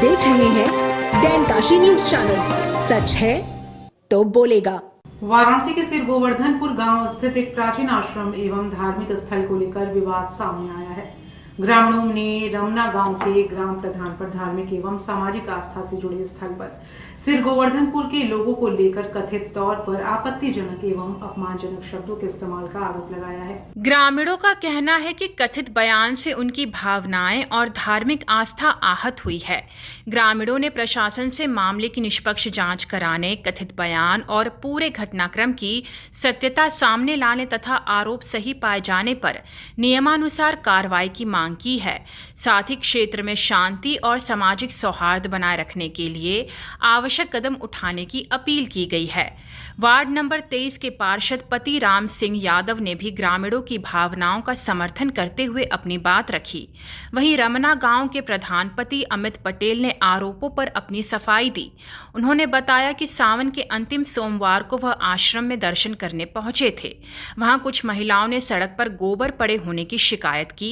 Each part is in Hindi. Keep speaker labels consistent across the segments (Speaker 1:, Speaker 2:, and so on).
Speaker 1: देख रहे हैं डैनकाशी न्यूज चैनल। सच है तो बोलेगा।
Speaker 2: वाराणसी के सिर गोवर्धनपुर गांव स्थित एक प्राचीन आश्रम एवं धार्मिक स्थल को लेकर विवाद सामने आया है। ग्रामीणों ने रमना गांव के ग्राम प्रधान पर धार्मिक एवं सामाजिक आस्था से जुड़े स्थल पर सिर गोवर्धनपुर के लोगों को लेकर कथित तौर पर आपत्तिजनक एवं अपमानजनक शब्दों के इस्तेमाल का आरोप लगाया है।
Speaker 3: ग्रामीणों का कहना है कि कथित बयान से उनकी भावनाएं और धार्मिक आस्था आहत हुई है। ग्रामीणों ने प्रशासन से मामले की निष्पक्ष जांच कराने, कथित बयान और पूरे घटनाक्रम की सत्यता सामने लाने तथा आरोप सही पाए जाने पर नियमानुसार कार्रवाई की मांग की है। साथ ही क्षेत्र में शांति और सामाजिक सौहार्द बनाए रखने के लिए आवश्यक कदम उठाने की अपील की गई है। वार्ड नंबर 23 के पार्षद पति राम सिंह यादव ने भी ग्रामीणों की भावनाओं का समर्थन करते हुए अपनी बात रखी। वहीं रमना गांव के प्रधान पति अमित पटेल ने आरोपों पर अपनी सफाई दी। उन्होंने बताया कि सावन के अंतिम सोमवार को वह आश्रम में दर्शन करने पहुंचे थे। वहां कुछ महिलाओं ने सड़क पर गोबर पड़े होने की शिकायत की।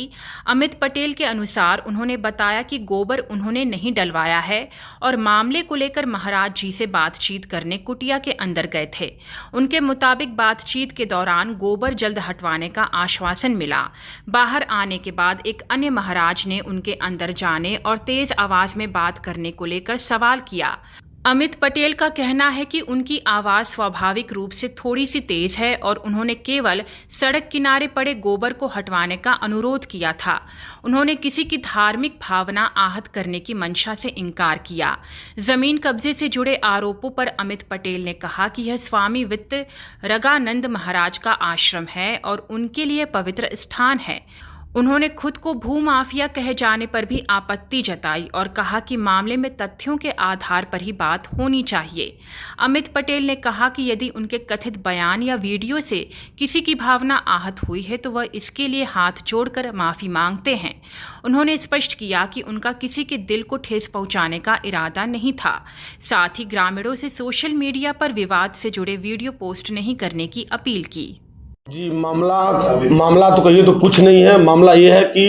Speaker 3: अमित पटेल के अनुसार उन्होंने बताया कि गोबर उन्होंने नहीं डलवाया है और मामले को लेकर महाराज जी से बातचीत करने कुटिया के अंदर गए थे। उनके मुताबिक बातचीत के दौरान गोबर जल्द हटवाने का आश्वासन मिला। बाहर आने के बाद एक अन्य महाराज ने उनके अंदर जाने और तेज आवाज में बात करने को लेकर सवाल किया। अमित पटेल का कहना है कि उनकी आवाज स्वाभाविक रूप से थोड़ी सी तेज है और उन्होंने केवल सड़क किनारे पड़े गोबर को हटवाने का अनुरोध किया था। उन्होंने किसी की धार्मिक भावना आहत करने की मंशा से इनकार किया। जमीन कब्जे से जुड़े आरोपों पर अमित पटेल ने कहा कि यह स्वामी वित्त रगानंद महाराज का आश्रम है और उनके लिए पवित्र स्थान है। उन्होंने खुद को भूमाफिया कहे जाने पर भी आपत्ति जताई और कहा कि मामले में तथ्यों के आधार पर ही बात होनी चाहिए। अमित पटेल ने कहा कि यदि उनके कथित बयान या वीडियो से किसी की भावना आहत हुई है तो वह इसके लिए हाथ जोड़कर माफी मांगते हैं। उन्होंने स्पष्ट किया कि उनका किसी के दिल को ठेस पहुंचाने का इरादा नहीं था। साथ ही ग्रामीणों से सोशल मीडिया पर विवाद से जुड़े वीडियो पोस्ट नहीं करने की अपील की।
Speaker 4: जी, मामला तो कहिए तो कुछ नहीं है। मामला ये है कि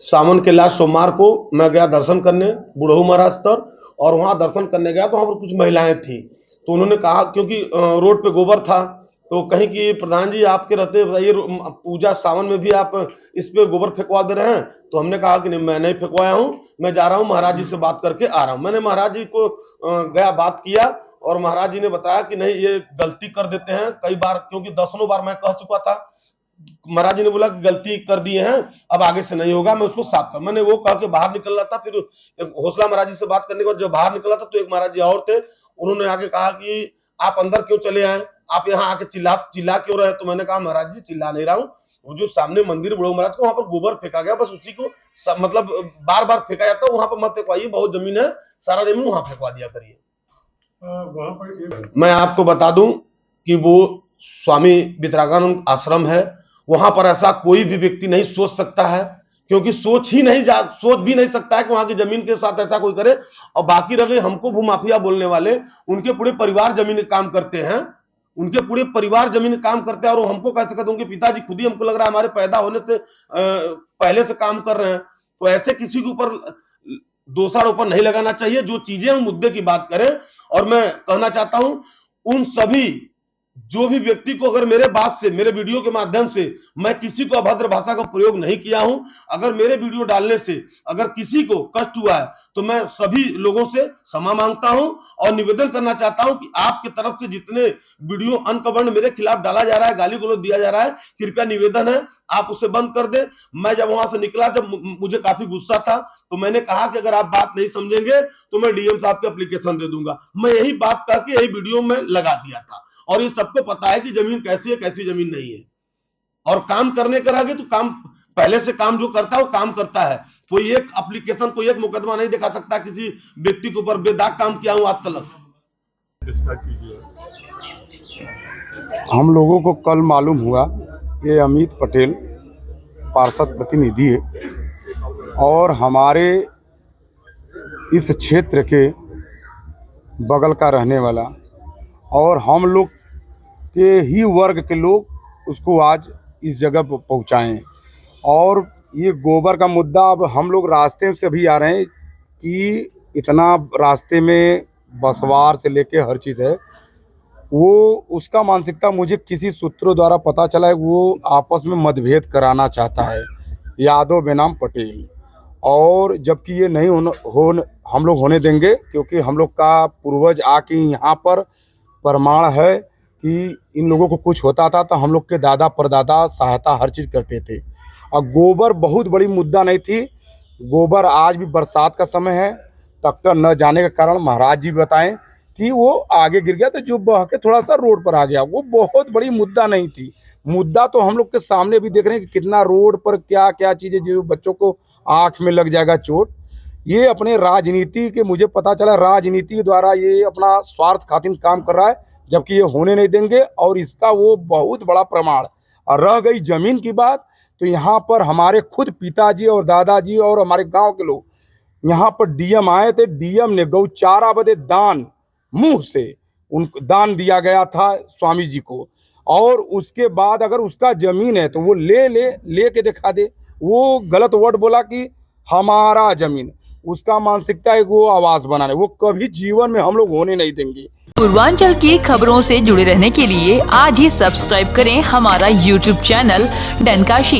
Speaker 4: सावन के लास्ट सोमवार को मैं गया दर्शन करने बुढ़ऊ महाराज तर, और वहाँ दर्शन करने गया तो वहाँ पर कुछ महिलाएं थी। तो उन्होंने कहा, क्योंकि रोड पे गोबर था, तो कहीं कि प्रधान जी आपके रहते बताइए पूजा सावन में भी आप इस पे गोबर फेंकवा दे रहे हैं। तो हमने कहा कि नहीं, मैं नहीं फेंकवाया हूँ, मैं जा रहा हूँ महाराज जी से बात करके आ रहा हूँ। मैंने महाराज जी को गया बात किया और महाराज जी ने बताया कि नहीं, ये गलती कर देते हैं कई बार, क्योंकि दर्जनों बार मैं कह चुका था। महाराज जी ने बोला कि गलती कर दिए हैं, अब आगे से नहीं होगा, मैं उसको साफ कर। मैंने वो कह के बाहर निकल रहा था। फिर हौसला महाराज जी से बात करने के बाद जब बाहर निकला था तो एक महाराज जी और थे, उन्होंने आके कहा कि आप अंदर क्यों चले आए, आप यहाँ आके चिल्ला क्यों रहे। तो मैंने कहा महाराज जी चिल्ला नहीं रहा हूँ, वो जो सामने मंदिर बुढ़ऊ महाराज का वहां पर गोबर फेंका गया, बस उसी को मतलब बार बार फेंका जाता है, वहां पर मत फेंकवाइए, बहुत जमीन है, सारा जमीन वहां फेंकवा दिया करिए। मैं आपको बता दूं कि वो स्वामी वितरागानंद आश्रम है, वहां पर ऐसा कोई भी व्यक्ति नहीं सोच सकता है, क्योंकि सोच भी नहीं सकता है कि वहां की जमीन के साथ ऐसा कोई करे। और बाकी रहे हमको भूमाफिया बोलने वाले, उनके पूरे परिवार जमीन काम करते हैं, और वो हमको कैसे कहते हैं, उनके पिताजी खुद ही हमको लग रहा है हमारे पैदा होने से पहले से काम कर रहे हैं। तो ऐसे किसी के ऊपर दोषारोपण नहीं लगाना चाहिए। जो चीजें हम मुद्दे की बात करें, और मैं कहना चाहता हूं उन सभी जो भी व्यक्ति को, अगर मेरे बात से, मेरे वीडियो के माध्यम से मैं किसी को अभद्र भाषा का प्रयोग नहीं किया हूं, अगर मेरे वीडियो डालने से अगर किसी को कष्ट हुआ है तो मैं सभी लोगों से क्षमा मांगता हूं और निवेदन करना चाहता हूं कि आपके तरफ से जितने वीडियो अनकवर्ड मेरे खिलाफ डाला जा रहा है, गाली गलौज दिया जा रहा है, कृपया निवेदन है आप उसे बंद कर दें। मैं जब वहां से निकला, जब मुझे काफी गुस्सा था, तो मैंने कहा कि अगर आप बात नहीं समझेंगे तो मैं डीएम साहब को एप्लीकेशन दे दूंगा। मैं यही बात करके यही वीडियो में लगा दिया था, और ये सबको पता है कि जमीन कैसी है, कैसी जमीन नहीं है। और काम करने का आगे तो काम पहले से काम जो करता है वो काम करता है। कोई एक एप्लीकेशन, कोई एक मुकदमा नहीं दिखा सकता किसी व्यक्ति के ऊपर बेदाग काम किया हूं आज तक।
Speaker 5: हम लोगों को कल मालूम हुआ ये अमित पटेल पार्षद प्रतिनिधि है और हमारे इस क्षेत्र के बगल का रहने वाला, और हम लोग के ही वर्ग के लोग उसको आज इस जगह पर पहुँचाएँ। और ये गोबर का मुद्दा, अब हम लोग रास्ते से भी आ रहे हैं कि इतना रास्ते में बसवार से लेके हर चीज़ है, वो उसका मानसिकता मुझे किसी सूत्रों द्वारा पता चला है। वो आपस में मतभेद कराना चाहता है, यादव बनाम पटेल। और जबकि ये नहीं हम लोग होने देंगे, क्योंकि हम लोग का पूर्वज आके यहाँ पर प्रमाण है कि इन लोगों को कुछ होता था तो हम लोग के दादा परदादा सहायता हर चीज़ करते थे। और गोबर बहुत बड़ी मुद्दा नहीं थी। गोबर आज भी बरसात का समय है, ट्रैक्टर न जाने के कारण महाराज जी बताएं कि वो आगे गिर गया तो जो बह के थोड़ा सा रोड पर आ गया, वो बहुत बड़ी मुद्दा नहीं थी। मुद्दा तो हम लोग के सामने भी देख रहे हैं कि कितना रोड पर क्या क्या चीज़ें, जो बच्चों को आँख में लग जाएगा चोट। ये अपने राजनीति के, मुझे पता चला राजनीति के द्वारा ये अपना स्वार्थ खातिर काम कर रहा है, जबकि ये होने नहीं देंगे। और इसका वो बहुत बड़ा प्रमाण। और रह गई जमीन की बात, तो यहाँ पर हमारे खुद पिताजी और दादाजी और हमारे गांव के लोग यहाँ पर डीएम आए थे। डीएम ने गौचारा बदे दान, मुंह से उनको दान दिया गया था स्वामी जी को। और उसके बाद अगर उसका जमीन है तो वो ले के दिखा दे। वो गलत वर्ड बोला कि हमारा जमीन, उसका मानसिकता है वो आवास बनाने, वो कभी जीवन में हम लोग होने नहीं देंगे।
Speaker 6: पूर्वांचल की खबरों से जुड़े रहने के लिए आज ही सब्सक्राइब करें हमारा YouTube चैनल डनकाशी।